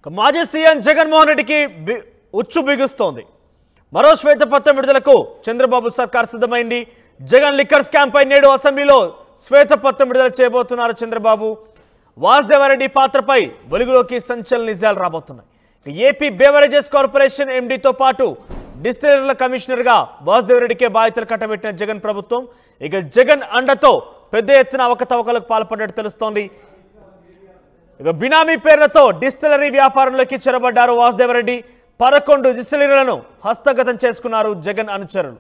మాజీ సీఎం జగన్మోహన్ రెడ్డికి ఉచ్చు బిగుస్తోంది. మరో శ్వేతపత్రం విడుదలకు చంద్రబాబు సర్కార్ సిద్ధమైంది. జగన్ లిక్కర్ స్కామ్ పై నేడు అసెంబ్లీలో శ్వేతపత్రం విడుదల చేయబోతున్నారు చంద్రబాబు. వాసుదేవరెడ్డి పాత్రపై వెలుగులోకి సంచలన నిజాలు రాబోతున్నాయి. ఏపీ బేవరేజెస్ కార్పొరేషన్ ఎండీతో పాటు డిస్టిలరీల కమిషనర్గా వాసుదేవరెడ్డికే బాధ్యతలు కట్టబెట్టిన జగన్ ప్రభుత్వం ఇక జగన్ అండతో పెద్ద ఎత్తున అవకతవకలకు పాల్పడ్డట్టు తెలుస్తోంది. ఇక బినామీ పేర్లతో డిస్టిలరీ వ్యాపారంలోకి చొరబడ్డారు వాసుదేవరెడ్డి. 11 డిస్టిలరీలను హస్తగతం చేసుకున్నారు జగన్ అనుచరులు.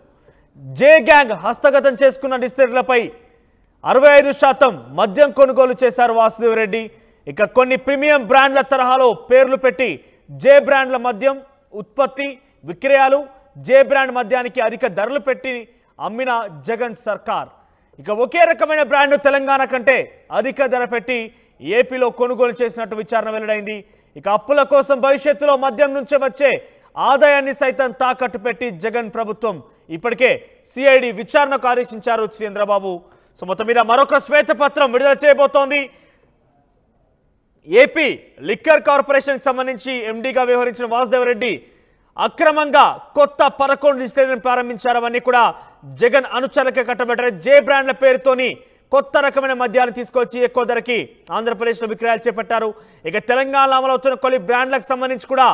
జే గ్యాంగ్ హస్తగతం చేసుకున్న డిస్టిలరీలపై 65% మద్యం కొనుగోలు చేశారు వాసుదేవరెడ్డి. ఇక కొన్ని ప్రీమియం బ్రాండ్ల తరహాలో పేర్లు పెట్టి జే బ్రాండ్ల మద్యం ఉత్పత్తి విక్రయాలు, జే బ్రాండ్ మద్యానికి అధిక ధరలు పెట్టి అమ్మిన జగన్ సర్కార్ ఇక ఒకే రకమైన బ్రాండ్ తెలంగాణ కంటే అధిక ధర పెట్టి ఏపీలో కొనుగోలు చేసినట్టు విచారణ వెల్లడైంది. ఇక అప్పుల కోసం భవిష్యత్తులో మద్యం నుంచి వచ్చే ఆదాయాన్ని సైతం తాకట్టు పెట్టి జగన్ ప్రభుత్వం ఇప్పటికే సిఐడి విచారణకు ఆదేశించారు చంద్రబాబు. సో మొత్తం మీద మరొక శ్వేతపత్రం విడుదల చేయబోతోంది. ఏపీ లిక్కర్ కార్పొరేషన్కి సంబంధించి ఎండీగా వ్యవహరించిన వాసుదేవరెడ్డి అక్రమంగా కొత్త 11 డిస్టిలరీలను ప్రారంభించారు. అవన్నీ కూడా జగన్ అనుచరులకే కట్టబెట్టారు. జే బ్రాండ్ల పేరుతోని కొత్త రకమైన మద్యాన్ని తీసుకొచ్చి ఎక్కువ ధరకి ఆంధ్రప్రదేశ్లో విక్రయాలు చేపట్టారు. ఇక తెలంగాణలో అమలవుతున్న కొన్ని బ్రాండ్లకు సంబంధించి కూడా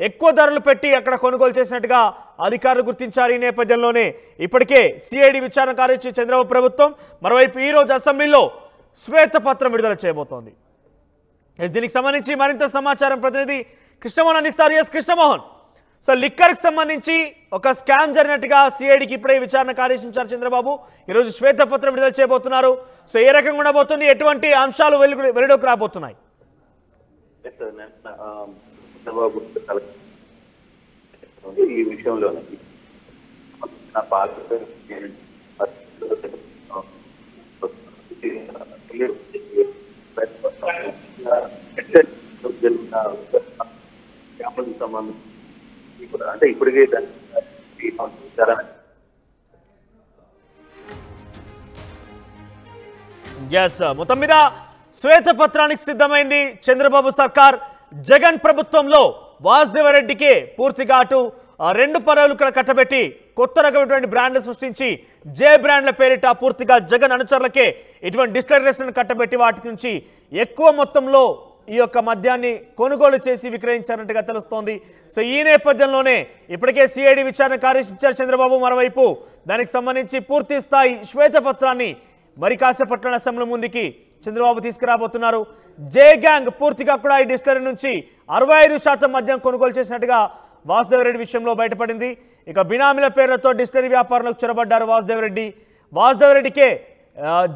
ఎక్కువ ధరలు పెట్టి అక్కడ కొనుగోలు చేసినట్టుగా అధికారులు గుర్తించారు. ఈ నేపథ్యంలోనే ఇప్పటికే సిఐడి విచారణ కార్యదర్శి చంద్రబాబు ప్రభుత్వం మరోవైపు ఈ రోజు అసెంబ్లీలో శ్వేతపత్రం విడుదల చేయబోతోంది. దీనికి సంబంధించి మరింత సమాచారం ప్రతినిధి కృష్ణమోహన్ అందిస్తారు. ఎస్ కృష్ణమోహన్, సో లిక్కర్కి సంబంధించి ఒక స్కామ్ జరిగినట్టుగా సిఐడికి ఇప్పుడే విచారణకు ఆదేశించారు చంద్రబాబు. ఈరోజు శ్వేతపత్రం విడుదల చేయబోతున్నారు. సో ఏ రకంగా ఉండబోతుంది, ఎటువంటి అంశాలు వెలుగులోకి రాబోతున్నాయి? ఈ విషయంలోనే సంబంధించి అంటే ఇప్పటికే మొత్తం మీద శ్వేతపత్రానికి సిద్ధమైంది చంద్రబాబు సర్కార్. జగన్ ప్రభుత్వంలో వాసుదేవరెడ్డికి పూర్తిగా అటు 2 పదవులు కట్టబెట్టి కొత్త రకమైనటువంటి బ్రాండ్లు సృష్టించి జే బ్రాండ్ల పేరిట పూర్తిగా జగన్ అనుచరులకే ఇటువంటి డిస్టిలరీలను కట్టబెట్టి వాటి నుంచి ఎక్కువ మొత్తంలో ఈ యొక్క మద్యాన్ని కొనుగోలు చేసి విక్రయించారంటగా తెలుస్తోంది. సో ఈ నేపథ్యంలోనే ఇప్పటికే సిఐడి విచారణ కార్యదర్శి చంద్రబాబు మరోవైపు దానికి సంబంధించి పూర్తి స్థాయి శ్వేతపత్రాన్ని మరి కాసేపట్ల అసెంబ్లీ ముందుకి చంద్రబాబు తీసుకురాబోతున్నారు. జే గ్యాంగ్ పూర్తిగా కూడా ఈ డిస్టిలరీ నుంచి 65% మద్యం కొనుగోలు చేసినట్టుగా వాసుదేవరెడ్డి విషయంలో బయటపడింది. ఇక బినామీల పేర్లతో డిస్టిలరీ వ్యాపారంలోకి చొరబడ్డారు వాసుదేవరెడ్డి. వాసుదేవరెడ్డికే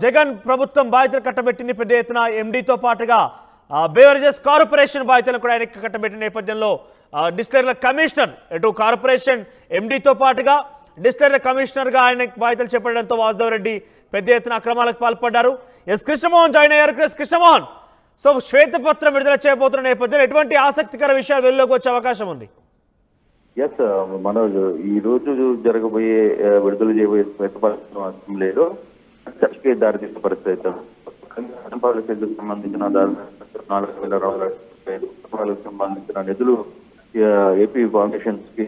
జగన్ ప్రభుత్వం బాధ్యతలు కట్టబెట్టింది. పెద్ద ఎత్తున ఎండీతో పాటుగా బేవరేజెస్ కార్పొరేషన్ బాధ్యతలు కూడా ఆయనకి కట్టబెట్టిన నేపథ్యంలో డిస్టిలరీల కమిషనర్ ఎటు కార్పొరేషన్ ఎండీతో పాటుగా డిస్టిలరీల కమిషనర్గా ఆయన బాధ్యతలు చేపట్టడంతో వాసుదేవరెడ్డి పెద్ద ఎత్తున అక్రమాలకు పాల్పడ్డారు. ఎస్ కృష్ణమోహన్ జాయిన్ అయ్యారు. కృష్ణమోహన్, సో శ్వేతపత్రం విడుదల చేయబోతున్న నేపథ్యంలో ఎటువంటి ఆసక్తికర విషయాలు వెలుగులోకి వచ్చే అవకాశం ఉంది? ఎస్ మనోజ్, ఈ రోజు జరగబోయే విడుదల చేయబోయే శ్వేతపత్రం అసెంబ్లీలో చర్చకి దారితీసే పరిస్థితి. పాలసీకి సంబంధించిన 4,000 సంబంధించిన నిధులు ఏపీ ఫౌండేషన్స్ కి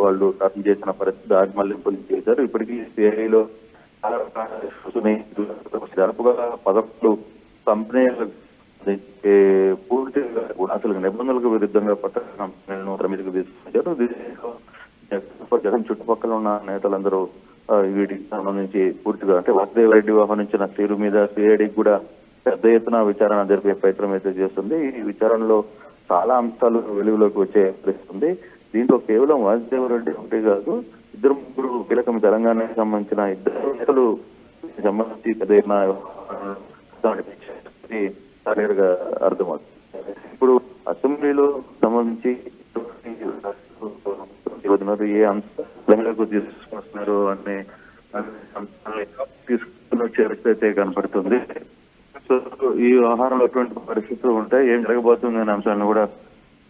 వాళ్ళు టర్న్ చేసిన పరిస్థితి ఆజ్మల్లింపులు చేశారు. ఇప్పటికీ సిఐలో దాదాపుగా 11 కంపెనీలకు పూర్తిగా అసలు నిబంధనలకు విరుద్ధంగా పట్ట కంపెనీలను మీదకి తీసుకొచ్చారు. జగన్ చుట్టుపక్కల ఉన్న నేతలందరూ వీటికి సంబంధించి పూర్తిగా అంటే వాసుదేవరెడ్డి వ్యవహరించిన తీరు మీద సిఐడికి కూడా పెద్ద ఎత్తున విచారణ జరిపే ప్రయత్నం అయితే చేస్తుంది. ఈ విచారణలో చాలా అంశాలు వెలుగులోకి వచ్చే పరిస్థితుంది. దీంట్లో కేవలం వాసుదేవరెడ్డి ఒకటే కాదు, 2-3 కీలకం తెలంగాణకి సంబంధించిన 2 నేతలు సంబంధించి పెద్ద ఎత్తున క్లియర్గా అర్థమవుతుంది. ఇప్పుడు అసెంబ్లీలో సంబంధించి ఏ అంశాలకు తీసుకొస్తున్నారు అనే అంశాన్ని తీసుకుని వచ్చే అయితే కనపడుతుంది. సో ఈ వ్యవహారంలో ఎటువంటి పరిస్థితులు ఉంటాయి, ఏం జరగబోతుంది అనే అంశాలను కూడా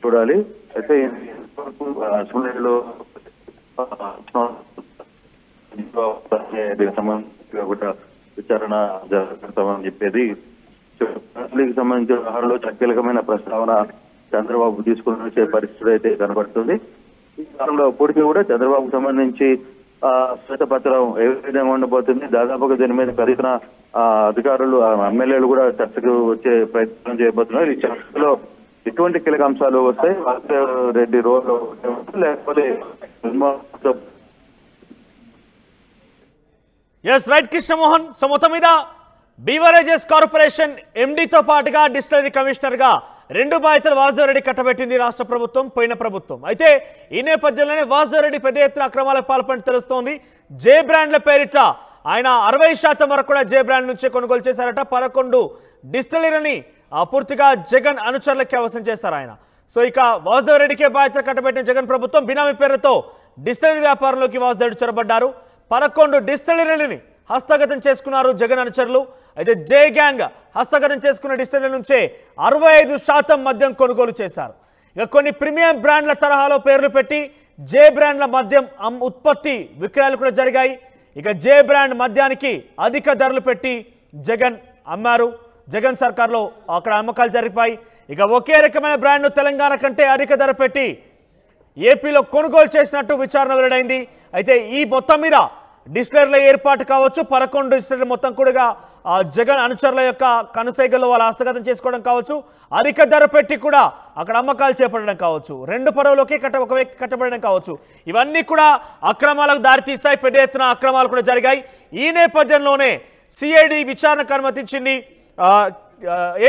చూడాలి. అయితే అసెంబ్లీలో దీనికి సంబంధించి కూడా విచారణ జరుగుతామని చెప్పేది సంబంధించిన వ్యవహారంలో కీలకమైన ప్రస్తావన చంద్రబాబు తీసుకుని వచ్చే పరిస్థితి అయితే కనబడుతుంది. ఈ కాలంలో ఇప్పటికీ కూడా చంద్రబాబుకు సంబంధించి శ్వేతపత్రం ఏ విధంగా ఉండబోతుంది, దాదాపుగా దీని మీద కలిగిన అధికారులు ఎమ్మెల్యేలు కూడా చర్చకు వచ్చే ప్రయత్నం చేయబోతున్నారు. ఈ చర్చలో ఎటువంటి కీలక అంశాలు వస్తాయి, రెడ్డి రోడ్లో లేకపోతే రైట్ కృష్ణమోహన్. సో మొత్తం మీద బీవరేజెస్ కార్పొరేషన్ ఎండీతో పాటుగా డిస్టిలరీ కమిషనర్ గా 2 బాధ్యతలు వాసుదేవరెడ్డి కట్టబెట్టింది రాష్ట్ర ప్రభుత్వం, పోయిన ప్రభుత్వం. అయితే ఈ నేపథ్యంలోనే వాసుదేవరెడ్డి పెద్ద ఎత్తున అక్రమాలకు పాల్పడి తెలుస్తోంది. జే బ్రాండ్ల పేరిట ఆయన 60% వరకు కూడా జే బ్రాండ్ నుంచే కొనుగోలు చేశారట. 11 డిస్టిలరీని పూర్తిగా జగన్ అనుచరులకి అవసరం చేశారు ఆయన. సో ఇక వాసుదేవరెడ్డికే బాధ్యతలు కట్టబెట్టిన జగన్ ప్రభుత్వం బినామీ పేరుతో డిస్టిలరీ వ్యాపారంలోకి వాసుదేవుడు చొరబడ్డారు. 11 డిస్టిలరీలని హస్తగతం చేసుకున్నారు జగన్ అనుచరులు. అయితే జే గ్యాంగ్ హస్తగతం చేసుకున్న డిస్టిలరీ నుంచే 65% మద్యం కొనుగోలు చేశారు. ఇక కొన్ని ప్రీమియం బ్రాండ్ల తరహాలో పేర్లు పెట్టి జే బ్రాండ్ల మద్యం ఉత్పత్తి విక్రయాలు కూడా జరిగాయి. ఇక జే బ్రాండ్ మద్యానికి అధిక ధరలు పెట్టి జగన్ అమ్మారు. జగన్ సర్కార్లో అక్కడ అమ్మకాలు జరిపాయి. ఇక ఒకే రకమైన బ్రాండ్ను తెలంగాణ కంటే అధిక ధర పెట్టి ఏపీలో కొనుగోలు చేసినట్టు విచారణ వెల్లడైంది. అయితే ఈ మొత్తం మీద డిస్టిలరీల ఏర్పాటు కావచ్చు, 11 డిస్టిలరీ మొత్తం కూడా జగన్ అనుచరుల యొక్క కనుసైగల్లో వాళ్ళు హస్తగతం చేసుకోవడం కావచ్చు, అధిక ధర పెట్టి కూడా అక్కడ అమ్మకాలు చేపట్టడం కావచ్చు, 2 పడవలోకి ఒక వ్యక్తి కట్టబడడం కావచ్చు, ఇవన్నీ కూడా అక్రమాలకు దారితీస్తాయి. పెద్ద ఎత్తున అక్రమాలు కూడా జరిగాయి. ఈ నేపథ్యంలోనే సిఐడి విచారణకు అనుమతించింది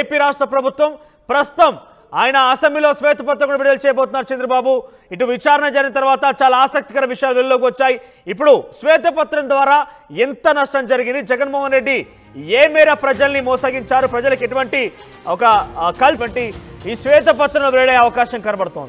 ఏపీ రాష్ట్ర ప్రభుత్వం. ప్రస్తుతం ఆయన అసెంబ్లీలో శ్వేతపత్రం కూడా విడుదల చేయబోతున్నారు చంద్రబాబు. ఇటు విచారణ జరిగిన తర్వాత చాలా ఆసక్తికర విషయాలు వెలుగులోకి వచ్చాయి. ఇప్పుడు శ్వేతపత్రం ద్వారా ఎంత నష్టం జరిగింది, జగన్మోహన్ రెడ్డి ఏ మేర ప్రజల్ని మోసగించారు, ప్రజలకు ఎటువంటి ఒక ఈ శ్వేతపత్రం వెళ్లే అవకాశం కనబడుతోంది.